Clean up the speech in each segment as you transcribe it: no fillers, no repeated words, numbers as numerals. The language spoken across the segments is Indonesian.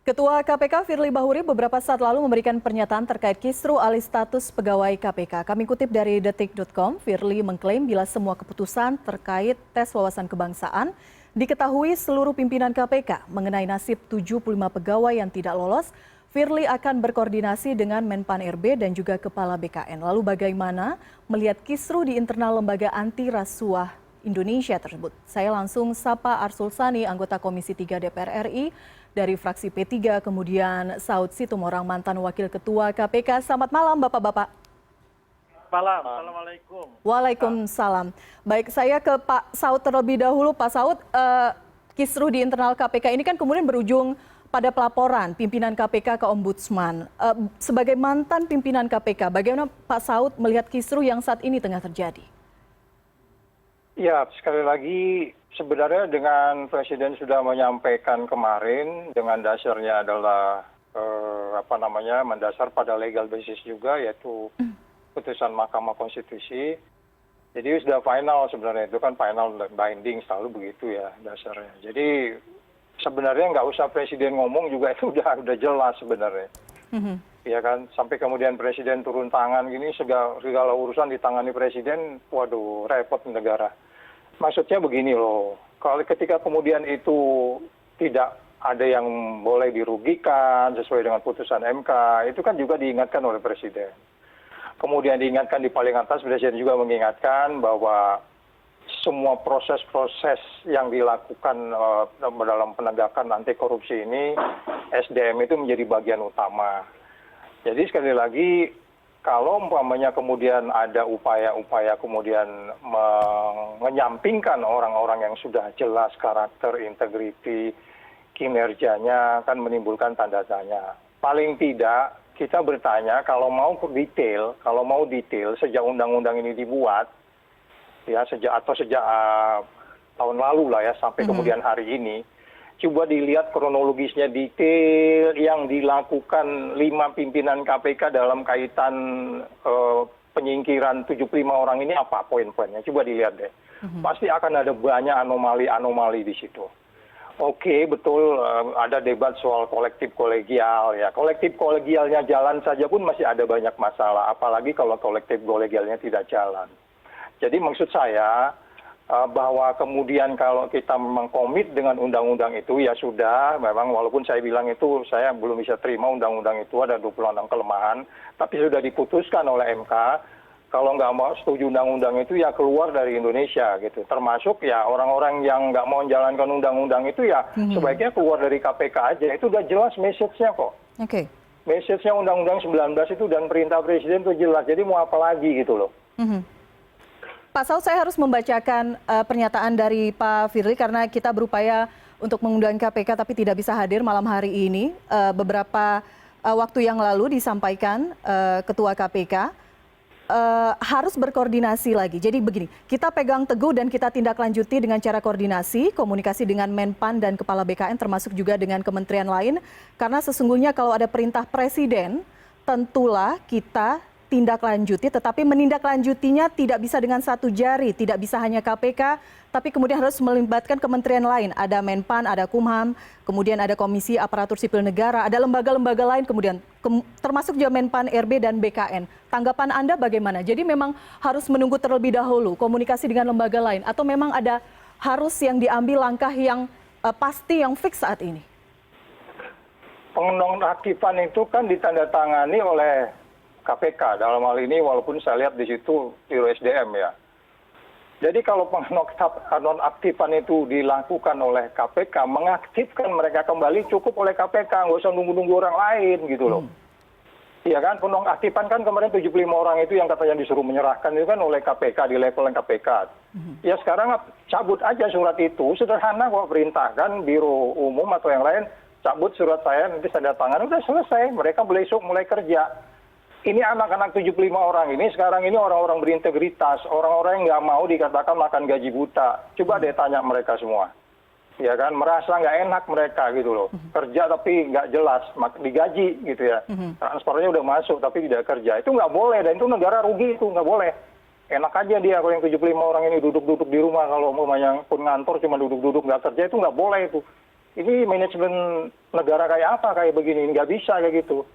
Ketua KPK Firly Bahuri beberapa saat lalu memberikan pernyataan terkait kisru alih status pegawai KPK. Kami kutip dari detik.com, Firly mengklaim bila semua keputusan terkait tes wawasan kebangsaan diketahui seluruh pimpinan KPK mengenai nasib 75 pegawai yang tidak lolos, Firly akan berkoordinasi dengan Menpan RB dan juga Kepala BKN. Lalu bagaimana melihat kisru di internal lembaga anti rasuah Indonesia tersebut? Saya langsung sapa Arsul Sani, anggota Komisi 3 DPR RI dari fraksi P3, kemudian Saud Situmorang, mantan Wakil Ketua KPK. Selamat malam Bapak-Bapak. Malam, Assalamualaikum. Waalaikumsalam. Baik, saya ke Pak Saud terlebih dahulu. Pak Saud, kisru di internal KPK ini kan kemudian berujung pada pelaporan pimpinan KPK ke Ombudsman. Sebagai mantan pimpinan KPK, bagaimana Pak Saud melihat kisru yang saat ini tengah terjadi? Ya, sekali lagi sebenarnya dengan Presiden sudah menyampaikan kemarin dengan dasarnya adalah mendasar pada legal basis juga, yaitu putusan Mahkamah Konstitusi. Jadi sudah final sebenarnya, itu kan final binding, selalu begitu ya dasarnya. Jadi sebenarnya nggak usah Presiden ngomong juga itu udah jelas sebenarnya. Ya kan, sampai kemudian Presiden turun tangan gini, segala urusan ditangani Presiden, waduh repot negara. Maksudnya begini loh, kalau ketika kemudian itu tidak ada yang boleh dirugikan sesuai dengan putusan MK, itu kan juga diingatkan oleh Presiden. Kemudian diingatkan di paling atas, Presiden juga mengingatkan bahwa semua proses-proses yang dilakukan dalam penegakan anti korupsi ini, SDM itu menjadi bagian utama. Jadi sekali lagi, kalau umpamanya kemudian ada upaya-upaya kemudian menyampingkan orang-orang yang sudah jelas karakter, integriti, kinerjanya, kan menimbulkan tanda tanya. Paling tidak kita bertanya kalau mau detail sejak undang-undang ini dibuat, ya sejak tahun lalu lah ya sampai kemudian hari ini, coba dilihat kronologisnya detail yang dilakukan 5 pimpinan KPK dalam kaitan penyingkiran 75 orang ini apa poin-poinnya. Coba dilihat deh. Pasti akan ada banyak anomali-anomali di situ. Oke, betul ada debat soal kolektif kolegial ya. Kolektif kolegialnya jalan saja pun masih ada banyak masalah, apalagi kalau kolektif kolegialnya tidak jalan. Jadi maksud saya bahwa kemudian kalau kita memang komit dengan undang-undang itu, ya sudah, memang walaupun saya bilang itu saya belum bisa terima undang-undang itu ada 26 kelemahan, tapi sudah diputuskan oleh MK, kalau nggak mau setuju undang-undang itu ya keluar dari Indonesia gitu. Termasuk ya orang-orang yang nggak mau menjalankan undang-undang itu ya sebaiknya keluar dari KPK aja, itu udah jelas message-nya kok. Oke. Message-nya Undang-Undang 19 itu dan perintah Presiden itu jelas, jadi mau apa lagi gitu loh. Pak Saud, saya harus membacakan pernyataan dari Pak Firly karena kita berupaya untuk mengundang KPK tapi tidak bisa hadir malam hari ini. Beberapa waktu yang lalu disampaikan Ketua KPK harus berkoordinasi lagi. Jadi begini, kita pegang teguh dan kita tindak lanjuti dengan cara koordinasi, komunikasi dengan Menpan dan Kepala BKN termasuk juga dengan kementerian lain. Karena sesungguhnya kalau ada perintah Presiden, tentulah kita tindak lanjuti, tetapi menindaklanjutinya tidak bisa dengan satu jari, tidak bisa hanya KPK, tapi kemudian harus melibatkan kementerian lain. Ada Menpan, ada Kumham, kemudian ada Komisi Aparatur Sipil Negara, ada lembaga-lembaga lain, kemudian termasuk juga Menpan RB dan BKN. Tanggapan Anda bagaimana? Jadi memang harus menunggu terlebih dahulu komunikasi dengan lembaga lain, atau memang ada harus yang diambil langkah yang pasti, yang fix saat ini? Penonaktifan itu kan ditandatangani oleh KPK dalam hal ini, walaupun saya lihat di situ Biro SDM ya. Jadi kalau penonaktifan itu dilakukan oleh KPK, mengaktifkan mereka kembali cukup oleh KPK, nggak usah nunggu-nunggu orang lain gitu loh. Iya kan, penonaktifan kan kemarin 75 orang itu yang katanya disuruh menyerahkan itu kan oleh KPK, di level KPK. Ya sekarang cabut aja surat itu, sederhana kok, perintahkan Biro Umum atau yang lain, cabut surat saya, nanti saya tangan, udah selesai, mereka besok mulai kerja. Ini anak-anak 75 orang ini sekarang ini orang-orang berintegritas, orang-orang yang nggak mau dikatakan makan gaji buta. Coba deh tanya mereka semua. Ya kan, merasa nggak enak mereka gitu loh. Kerja tapi nggak jelas, digaji gitu ya. Transportnya udah masuk tapi tidak kerja. Itu nggak boleh, dan itu negara rugi, itu nggak boleh. Enak aja dia kalau yang 75 orang ini duduk-duduk di rumah, kalau umpamanya pun ngantor cuma duduk-duduk nggak kerja, itu nggak boleh itu. Ini manajemen negara kayak apa kayak begini? Nggak bisa kayak gitu.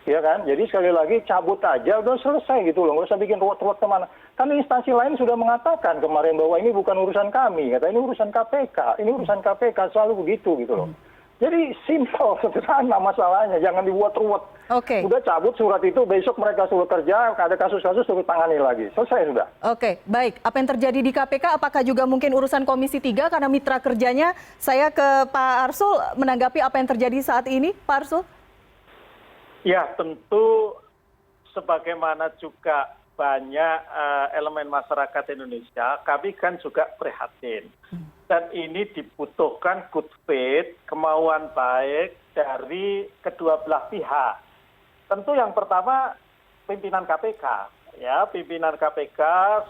Ya kan? Jadi sekali lagi cabut aja udah selesai gitu loh. Nggak usah bikin ruwet-ruwet kemana. Kan instansi lain sudah mengatakan kemarin bahwa ini bukan urusan kami. Kata ini urusan KPK. Ini urusan KPK selalu begitu gitu loh. Jadi simpel, sederhana masalahnya. Jangan dibuat ruwet. Oke. Udah cabut surat itu, besok mereka suruh kerja, ada kasus-kasus suruh tangani lagi. Selesai sudah. Oke, baik. Apa yang terjadi di KPK, apakah juga mungkin urusan Komisi 3 karena mitra kerjanya? Saya ke Pak Arsul menanggapi apa yang terjadi saat ini, Pak Arsul. Ya, tentu sebagaimana juga banyak elemen masyarakat Indonesia, kami kan juga prihatin. Dan ini dibutuhkan good faith, kemauan baik dari kedua belah pihak. Tentu yang pertama pimpinan KPK. Ya, pimpinan KPK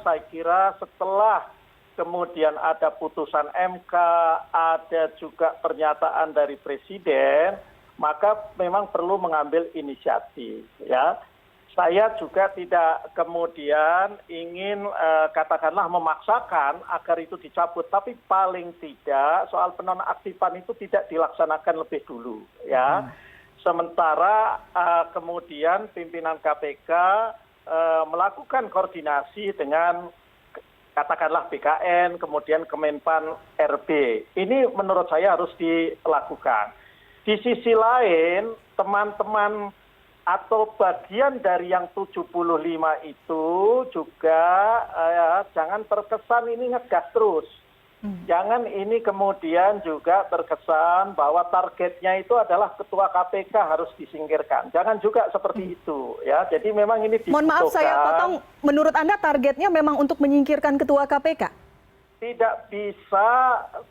saya kira setelah kemudian ada putusan MK, ada juga pernyataan dari Presiden, maka memang perlu mengambil inisiatif. Ya, saya juga tidak kemudian ingin katakanlah memaksakan agar itu dicabut, tapi paling tidak soal penonaktifan itu tidak dilaksanakan lebih dulu. Ya. Sementara kemudian pimpinan KPK melakukan koordinasi dengan katakanlah BKN, kemudian Kemenpan RB. Ini menurut saya harus dilakukan. Di sisi lain, teman-teman atau bagian dari yang 75 itu juga jangan terkesan ini ngegas terus. Jangan ini kemudian juga terkesan bahwa targetnya itu adalah ketua KPK harus disingkirkan. Jangan juga seperti itu ya. Jadi memang ini dibutuhkan. Mohon maaf saya potong, menurut Anda targetnya memang untuk menyingkirkan ketua KPK? Tidak bisa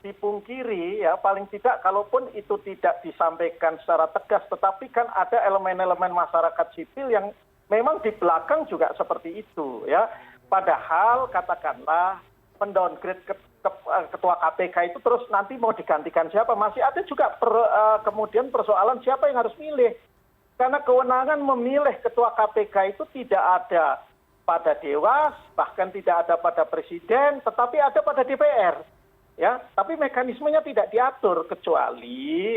dipungkiri ya, paling tidak kalaupun itu tidak disampaikan secara tegas, tetapi kan ada elemen-elemen masyarakat sipil yang memang di belakang juga seperti itu ya. Padahal katakanlah mendowngrade ketua KPK itu terus nanti mau digantikan siapa, masih ada juga kemudian persoalan siapa yang harus milih. Karena kewenangan memilih ketua KPK itu tidak ada pada Dewas, bahkan tidak ada pada Presiden, tetapi ada pada DPR. Ya, tapi mekanismenya tidak diatur kecuali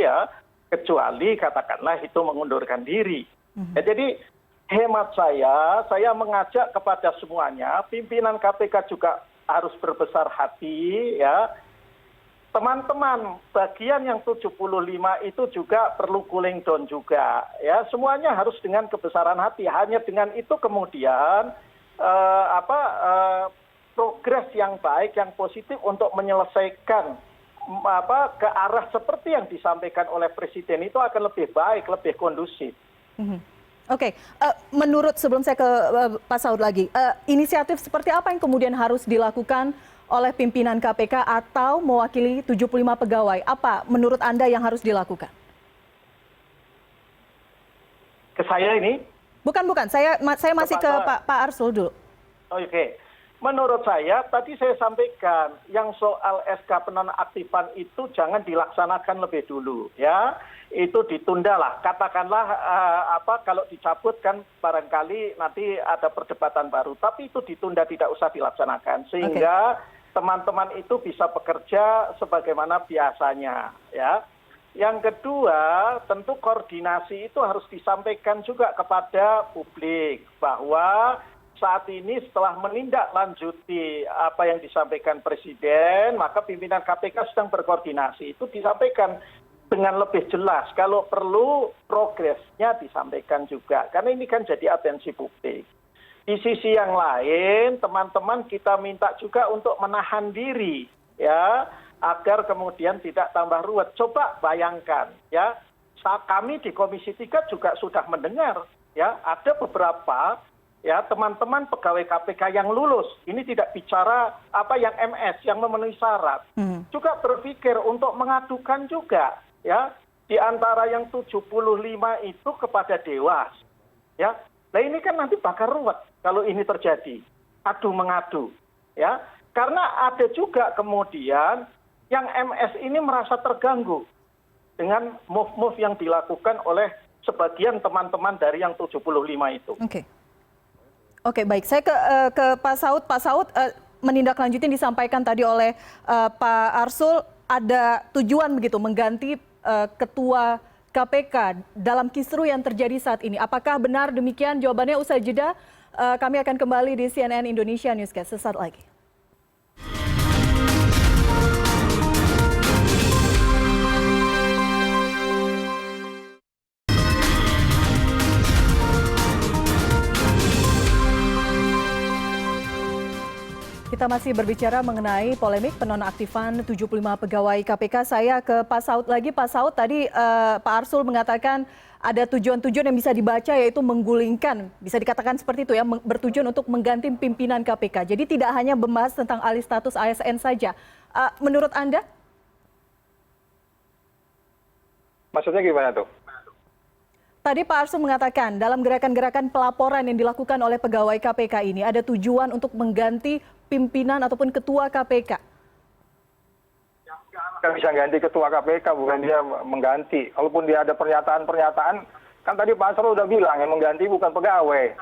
katakanlah itu mengundurkan diri. Ya, jadi hemat saya mengajak kepada semuanya, pimpinan KPK juga harus berbesar hati ya. Teman-teman, bagian yang 75 itu juga perlu cooling down juga ya. Semuanya harus dengan kebesaran hati. Hanya dengan itu kemudian progres yang baik, yang positif untuk menyelesaikan ke arah seperti yang disampaikan oleh Presiden itu akan lebih baik, lebih kondusif. Oke, menurut sebelum saya ke Pak Saud lagi, inisiatif seperti apa yang kemudian harus dilakukan oleh pimpinan KPK atau mewakili 75 pegawai? Apa menurut Anda yang harus dilakukan? Ke saya ini? Bukan. Saya masih ke Pak Arsul dulu. Oke. Menurut saya, tadi saya sampaikan, yang soal SK penonaktifan itu jangan dilaksanakan lebih dulu, ya. Itu ditunda lah. Katakanlah kalau dicabut kan barangkali nanti ada perdebatan baru. Tapi itu ditunda, tidak usah dilaksanakan. Sehingga teman-teman itu bisa bekerja sebagaimana biasanya, ya. Yang kedua, tentu koordinasi itu harus disampaikan juga kepada publik bahwa saat ini setelah menindaklanjuti apa yang disampaikan Presiden, maka pimpinan KPK sedang berkoordinasi. Itu disampaikan dengan lebih jelas. Kalau perlu progresnya disampaikan juga. Karena ini kan jadi atensi publik. Di sisi yang lain, teman-teman kita minta juga untuk menahan diri, ya, agar kemudian tidak tambah ruwet. Coba bayangkan, ya, kami di Komisi 3 juga sudah mendengar, ya, ada beberapa, ya, teman-teman pegawai KPK yang lulus, ini tidak bicara yang MS, yang memenuhi syarat, juga berpikir untuk mengadukan juga, ya, di antara yang 75 itu kepada Dewas, ya. Nah ini kan nanti bakal ruwet kalau ini terjadi, adu mengadu, ya, karena ada juga kemudian yang MS ini merasa terganggu dengan move-move yang dilakukan oleh sebagian teman-teman dari yang 75 itu. Oke, baik. Saya ke Pak Saud. Pak Saud, menindaklanjuti yang disampaikan tadi oleh Pak Arsul, ada tujuan begitu mengganti ketua KPK dalam kisru yang terjadi saat ini. Apakah benar demikian? Jawabannya usai jeda. Kami akan kembali di CNN Indonesia Newscast sesaat lagi. Kita masih berbicara mengenai polemik penonaktifan 75 pegawai KPK. Saya ke Pak Saud lagi. Pak Saud, tadi Pak Arsul mengatakan ada tujuan-tujuan yang bisa dibaca, yaitu menggulingkan, bisa dikatakan seperti itu ya, bertujuan untuk mengganti pimpinan KPK. Jadi tidak hanya membahas tentang alih status ASN saja. Menurut Anda? Maksudnya gimana tuh? Tadi Pak Arsul mengatakan dalam gerakan-gerakan pelaporan yang dilakukan oleh pegawai KPK ini ada tujuan untuk mengganti pimpinan ataupun ketua KPK. Kan bisa ganti ketua KPK, bukan dia mengganti. Kalaupun dia ada pernyataan-pernyataan, kan tadi Pak Arsul udah bilang yang mengganti bukan pegawai.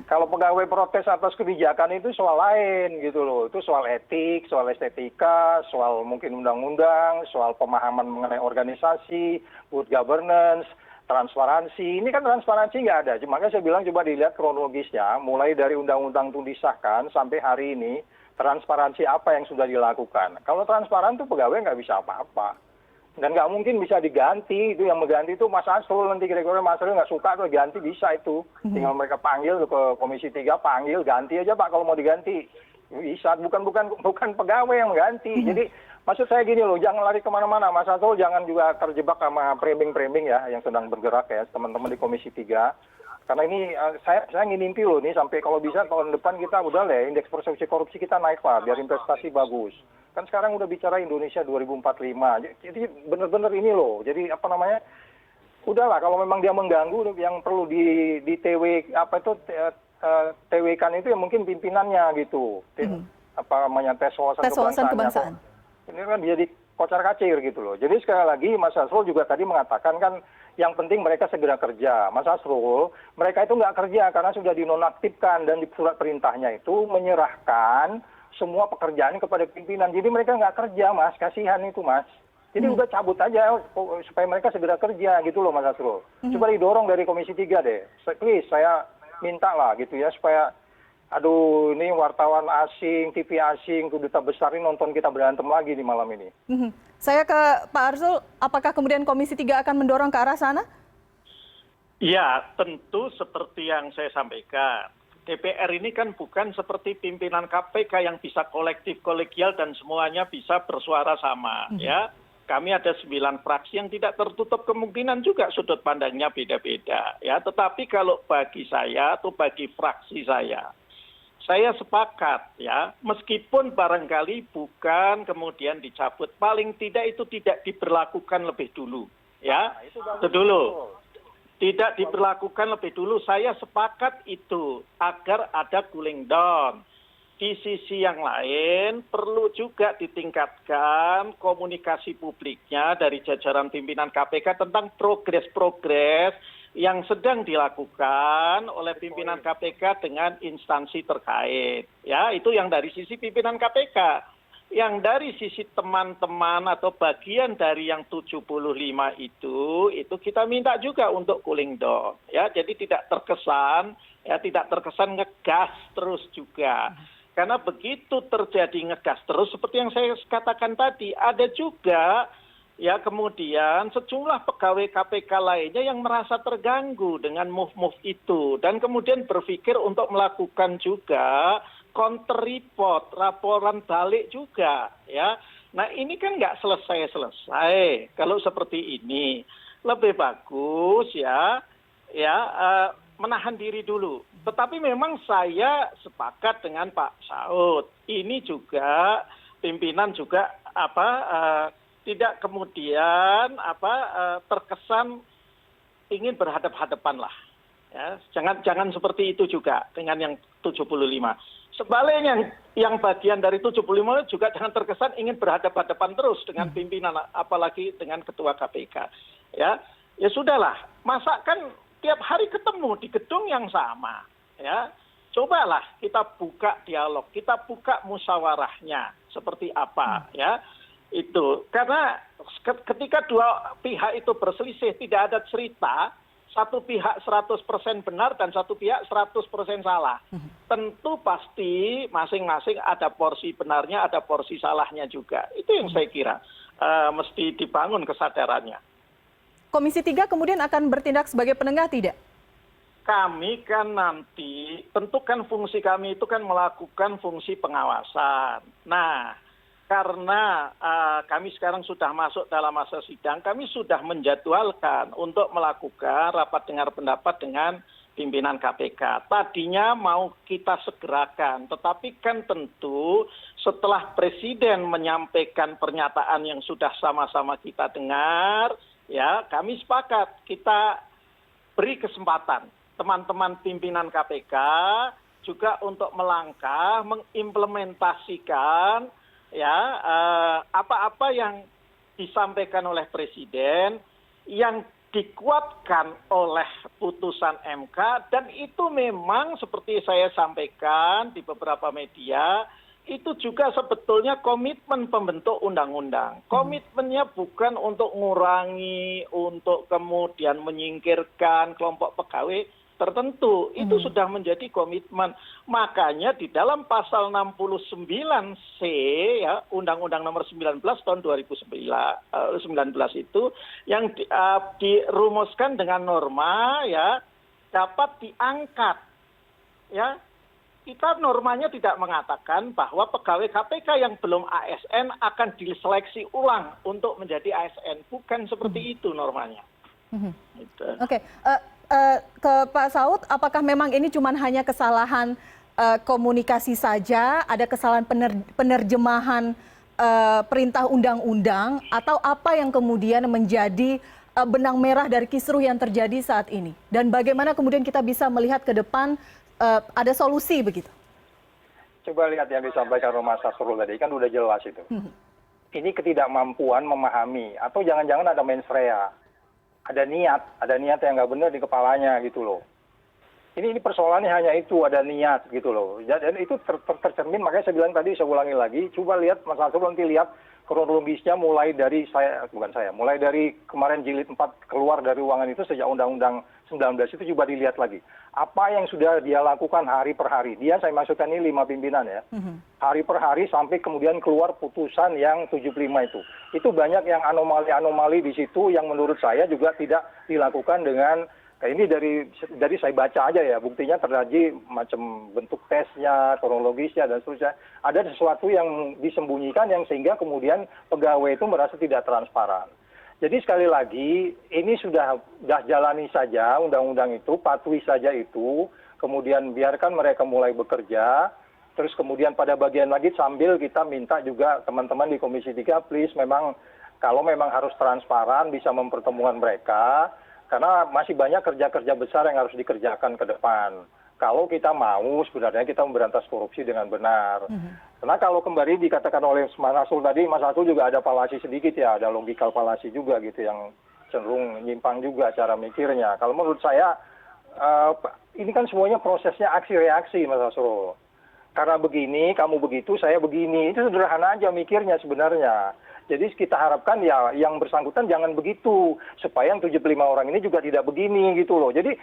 Kalau pegawai protes atas kebijakan itu soal lain gitu loh. Itu soal etik, soal estetika, soal mungkin undang-undang, soal pemahaman mengenai organisasi, good governance, transparansi. Ini kan transparansi nggak ada. Makanya saya bilang coba dilihat kronologisnya, mulai dari undang-undang itu disahkan sampai hari ini, transparansi apa yang sudah dilakukan. Kalau transparan tuh pegawai nggak bisa apa-apa. Dan nggak mungkin bisa diganti. Itu yang mengganti itu Mas Asrul, nanti kira-kira Mas Asrul nggak suka tuh ganti bisa itu. Tinggal mereka panggil ke Komisi 3, panggil, ganti aja Pak kalau mau diganti. Bisa, bukan pegawai yang mengganti. Jadi maksud saya gini loh, jangan lari kemana-mana. Mas Asrul jangan juga terjebak sama framing-framing ya yang sedang bergerak ya teman-teman di Komisi 3. Karena ini saya ngimpi loh nih sampai kalau bisa tahun depan kita udah lah indeks persepsi korupsi kita naik Pak, biar investasi bagus. Kan sekarang udah bicara Indonesia 2045. Jadi benar-benar ini loh. Jadi apa namanya? Udahlah kalau memang dia mengganggu yang perlu di TW apa itu TW-kan itu ya mungkin pimpinannya gitu. Apa namanya tes wawasan kebangsaan. Ini kan jadi kocar-kacir gitu loh. Jadi sekali lagi Mas Asrul juga tadi mengatakan kan yang penting mereka segera kerja. Mas Asrul, mereka itu nggak kerja karena sudah dinonaktifkan dan di surat perintahnya itu menyerahkan semua pekerjaan kepada pimpinan. Jadi mereka nggak kerja Mas, kasihan itu Mas. Jadi udah cabut aja supaya mereka segera kerja gitu loh Mas Asrul. Coba didorong dari Komisi 3 deh. Please saya minta lah gitu ya supaya aduh ini wartawan asing, TV asing, duta besar ini nonton kita berantem lagi di malam ini. Saya ke Pak Arsul, apakah kemudian Komisi 3 akan mendorong ke arah sana? Ya, tentu seperti yang saya sampaikan. DPR ini kan bukan seperti pimpinan KPK yang bisa kolektif, kolegial, dan semuanya bisa bersuara sama. Ya, kami ada 9 fraksi yang tidak tertutup kemungkinan juga sudut pandangnya beda-beda. Ya, tetapi kalau bagi saya atau bagi fraksi saya sepakat ya, meskipun barangkali bukan kemudian dicabut, paling tidak itu tidak diberlakukan lebih dulu, ya, itu dulu. Tidak diberlakukan lebih dulu, saya sepakat itu agar ada cooling down. Di sisi yang lain perlu juga ditingkatkan komunikasi publiknya dari jajaran pimpinan KPK tentang progres-progres yang sedang dilakukan oleh pimpinan KPK dengan instansi terkait. Ya, itu yang dari sisi pimpinan KPK. Yang dari sisi teman-teman atau bagian dari yang 75 itu kita minta juga untuk cooling down. Ya, jadi tidak terkesan ngegas terus juga. Karena begitu terjadi ngegas terus seperti yang saya katakan tadi, ada juga ya kemudian sejumlah pegawai KPK lainnya yang merasa terganggu dengan move-move itu dan kemudian berpikir untuk melakukan juga counter report, laporan balik juga ya. Nah ini kan nggak selesai-selesai kalau seperti ini. Lebih bagus menahan diri dulu. Tetapi memang saya sepakat dengan Pak Saud. Ini juga pimpinan juga tidak kemudian terkesan ingin berhadap-hadapan lah. Ya, jangan seperti itu juga dengan yang 75. Sebaliknya yang bagian dari 75 juga jangan terkesan ingin berhadap-hadapan terus dengan pimpinan apalagi dengan ketua KPK. Ya sudahlah, masa kan tiap hari ketemu di gedung yang sama, ya. Cobalah kita buka dialog, kita buka musyawarahnya seperti apa, ya. Itu karena ketika dua pihak itu berselisih tidak ada cerita satu pihak 100% benar dan satu pihak 100% salah. Tentu pasti masing-masing ada porsi benarnya, ada porsi salahnya juga. Itu yang saya kira mesti dibangun kesadarannya. Komisi 3 kemudian akan bertindak sebagai penengah tidak? Kami kan nanti, tentu kan fungsi kami itu kan melakukan fungsi pengawasan. Nah, karena kami sekarang sudah masuk dalam masa sidang, kami sudah menjadwalkan untuk melakukan rapat dengar pendapat dengan pimpinan KPK. Tadinya mau kita segerakan, tetapi kan tentu setelah Presiden menyampaikan pernyataan yang sudah sama-sama kita dengar, ya kami sepakat kita beri kesempatan teman-teman pimpinan KPK juga untuk melangkah mengimplementasikan ya apa-apa yang disampaikan oleh Presiden yang dikuatkan oleh putusan MK, dan itu memang seperti saya sampaikan di beberapa media, itu juga sebetulnya komitmen pembentuk undang-undang. Komitmennya bukan untuk mengurangi, untuk kemudian menyingkirkan kelompok pegawai tertentu. Itu sudah menjadi komitmen. Makanya di dalam pasal 69C ya Undang-Undang Nomor 19 tahun 2019 itu yang dirumuskan dengan norma ya dapat diangkat. Ya, kita normanya tidak mengatakan bahwa pegawai KPK yang belum ASN akan diseleksi ulang untuk menjadi ASN. Bukan seperti itu normanya. Gitu. Oke. Ke Pak Saud, apakah memang ini cuma hanya kesalahan komunikasi saja, ada kesalahan penerjemahan perintah undang-undang, atau apa yang kemudian menjadi benang merah dari kisruh yang terjadi saat ini? Dan bagaimana kemudian kita bisa melihat ke depan ada solusi begitu? Coba lihat yang disampaikan Mas Asrul tadi, kan udah jelas itu. Ini ketidakmampuan memahami, atau jangan-jangan ada mens rea. Ada niat yang nggak benar di kepalanya gitu loh. Ini persoalannya hanya itu, ada niat gitu loh. Dan itu tercermin, makanya saya bilang tadi, saya ulangi lagi, coba lihat Mas Asrul nanti lihat kronologisnya mulai dari mulai dari kemarin jilid 4 keluar dari ruangan itu sejak Undang-Undang 19 itu coba dilihat lagi. Apa yang sudah dia lakukan hari per hari. Dia saya maksudkan ini 5 pimpinan ya. Hari per hari sampai kemudian keluar putusan yang 75 itu. Itu banyak yang anomali-anomali di situ yang menurut saya juga tidak dilakukan dengan ini dari saya baca aja ya, buktinya terjadi macam bentuk tesnya, kronologisnya dan seterusnya. Ada sesuatu yang disembunyikan yang sehingga kemudian pegawai itu merasa tidak transparan. Jadi sekali lagi ini sudah jalani saja undang-undang itu, patuhi saja itu, kemudian biarkan mereka mulai bekerja, terus kemudian pada bagian lagi sambil kita minta juga teman-teman di Komisi 3 please memang kalau memang harus transparan bisa mempertemukan mereka. Karena masih banyak kerja-kerja besar yang harus dikerjakan ke depan. Kalau kita mau sebenarnya kita memberantas korupsi dengan benar. Karena kalau kembali dikatakan oleh Mas Asrul tadi, Mas Asrul juga ada falasi sedikit ya, ada logikal falasi juga gitu yang cenderung menyimpang juga cara mikirnya. Kalau menurut saya, ini kan semuanya prosesnya aksi-reaksi Mas Asrul. Karena begini, kamu begitu, saya begini. Itu sederhana aja mikirnya sebenarnya. Jadi kita harapkan ya yang bersangkutan jangan begitu. Supaya yang 75 orang ini juga tidak begini gitu loh. Jadi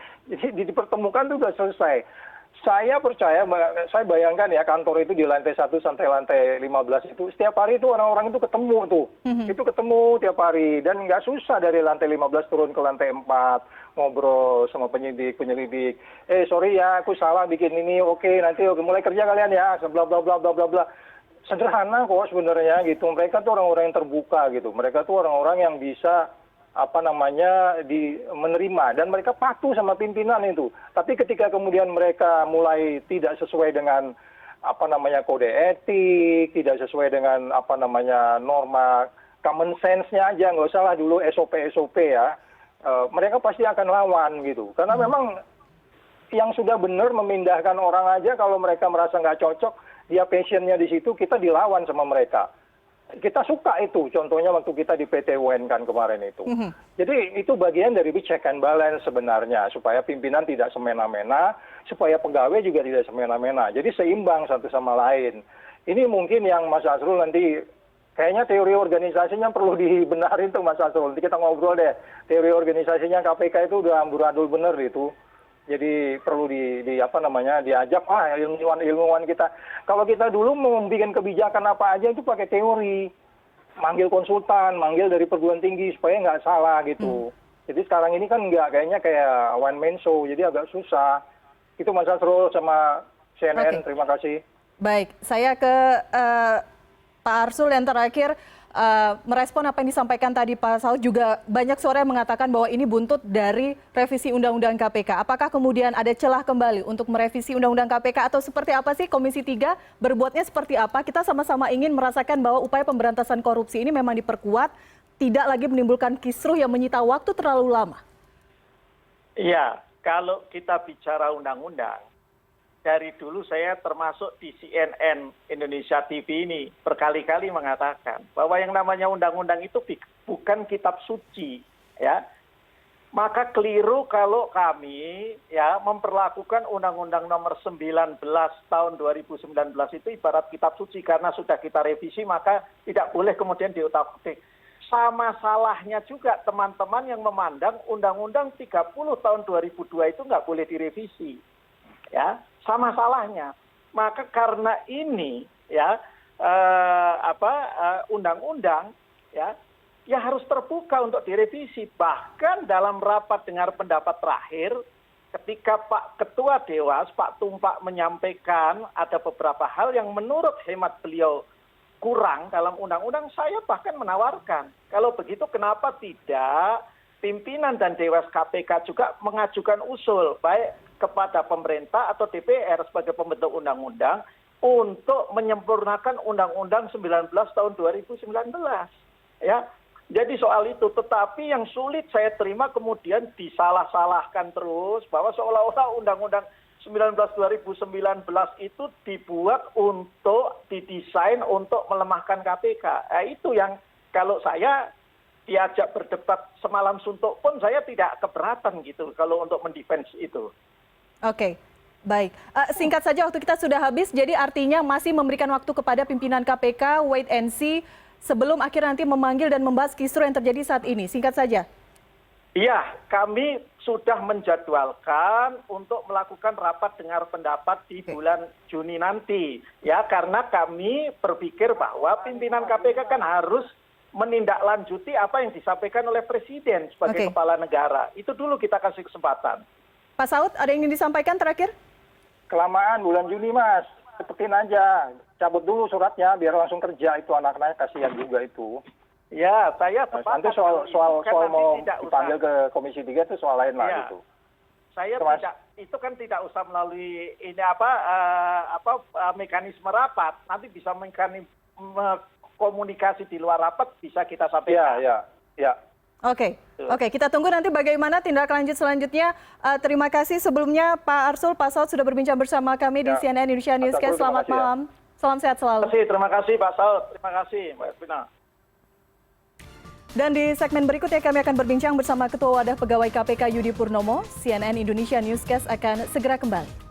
dipertemukan itu sudah selesai. Saya percaya, saya bayangkan ya kantor itu di lantai 1 sampai lantai 15 itu. Setiap hari itu orang-orang itu ketemu tuh. Itu ketemu tiap hari. Dan nggak susah dari lantai 15 turun ke lantai 4. Ngobrol sama penyelidik. Sorry ya aku salah bikin ini. Oke nanti mulai kerja kalian ya. Bla bla bla bla bla bla. Sederhana kok sebenarnya gitu. Mereka tuh orang-orang yang terbuka gitu. Mereka tuh orang-orang yang bisa menerima dan mereka patuh sama pimpinan itu. Tapi ketika kemudian mereka mulai tidak sesuai dengan kode etik, tidak sesuai dengan norma common sense-nya aja, nggak usah lah dulu SOP ya. Mereka pasti akan lawan gitu. Karena memang yang sudah benar memindahkan orang aja kalau mereka merasa nggak cocok, dia passionnya di situ, kita dilawan sama mereka. Kita suka itu, contohnya waktu kita di PT UN kan kemarin itu. Jadi itu bagian dari check and balance sebenarnya, supaya pimpinan tidak semena-mena, supaya pegawai juga tidak semena-mena. Jadi seimbang satu sama lain. Ini mungkin yang Mas Asrul nanti kayaknya teori organisasinya perlu dibenarin tuh Mas Asrul. Nanti kita ngobrol deh. Teori organisasinya KPK itu udah amburadul bener itu. Jadi perlu diajak ilmuwan kita. Kalau kita dulu mau bikin kebijakan apa aja itu pakai teori. Manggil konsultan, manggil dari perguruan tinggi supaya nggak salah gitu. Jadi sekarang ini kan nggak, kayaknya kayak one man show, jadi agak susah. Itu Mas Asrul sama CNN, terima kasih. Baik, saya ke Pak Arsul yang terakhir merespon apa yang disampaikan tadi Pak Saud, juga banyak suara yang mengatakan bahwa ini buntut dari revisi Undang-Undang KPK. Apakah kemudian ada celah kembali untuk merevisi Undang-Undang KPK atau seperti apa sih Komisi 3 berbuatnya seperti apa? Kita sama-sama ingin merasakan bahwa upaya pemberantasan korupsi ini memang diperkuat, tidak lagi menimbulkan kisruh yang menyita waktu terlalu lama. Iya, kalau kita bicara undang-undang, dari dulu saya termasuk di CNN Indonesia TV ini berkali-kali mengatakan bahwa yang namanya undang-undang itu bukan kitab suci, ya. Maka keliru kalau kami ya memperlakukan Undang-Undang Nomor 19 tahun 2019 itu ibarat kitab suci, karena sudah kita revisi maka tidak boleh kemudian diutak-atik. Sama salahnya juga teman-teman yang memandang Undang-Undang 30 tahun 2002 itu nggak boleh direvisi, ya. Sama salahnya. Maka karena ini ya undang-undang ya harus terbuka untuk direvisi. Bahkan dalam rapat dengar pendapat terakhir ketika Pak Ketua Dewas Pak Tumpak menyampaikan ada beberapa hal yang menurut hemat beliau kurang dalam undang-undang, saya bahkan menawarkan kalau begitu kenapa tidak pimpinan dan Dewas KPK juga mengajukan usul baik kepada pemerintah atau DPR sebagai pembentuk undang-undang untuk menyempurnakan Undang-Undang 19 tahun 2019. Ya. Jadi soal itu, tetapi yang sulit saya terima kemudian disalah-salahkan terus bahwa seolah-olah Undang-Undang 19 2019 itu dibuat untuk didesain untuk melemahkan KPK. Itu yang kalau saya diajak berdebat semalam suntuk pun saya tidak keberatan gitu kalau untuk mendefense itu. Oke, baik. Singkat saja waktu kita sudah habis, jadi artinya masih memberikan waktu kepada pimpinan KPK, wait and see, sebelum akhirnya nanti memanggil dan membahas kisruh yang terjadi saat ini. Singkat saja. Iya, kami sudah menjadwalkan untuk melakukan rapat dengar pendapat di bulan Juni nanti. Ya, karena kami berpikir bahwa pimpinan KPK kan harus menindaklanjuti apa yang disampaikan oleh Presiden sebagai kepala negara. Itu dulu kita kasih kesempatan. Pak Saud, ada yang ingin disampaikan terakhir? Kelamaan bulan Juni, Mas. Cepetin aja. Cabut dulu suratnya biar langsung kerja, itu anak-anaknya kasihan juga itu. Ya, saya sepakat. Nanti soal mau dipanggil ke Komisi 3 itu soal lain lah gitu. Saya itu kan tidak usah melalui ini mekanisme rapat. Nanti bisa komunikasi di luar rapat bisa kita sampaikan. Ya. Oke, kita tunggu nanti bagaimana tindak lanjut selanjutnya. Terima kasih sebelumnya Pak Arsul, Pak Saud sudah berbincang bersama kami di CNN Indonesia Newscast. Selamat malam, salam sehat selalu. Terima kasih Pak Saud, terima kasih Mbak Ervina. Dan di segmen berikutnya kami akan berbincang bersama Ketua Wadah Pegawai KPK Yudi Purnomo. CNN Indonesia Newscast akan segera kembali.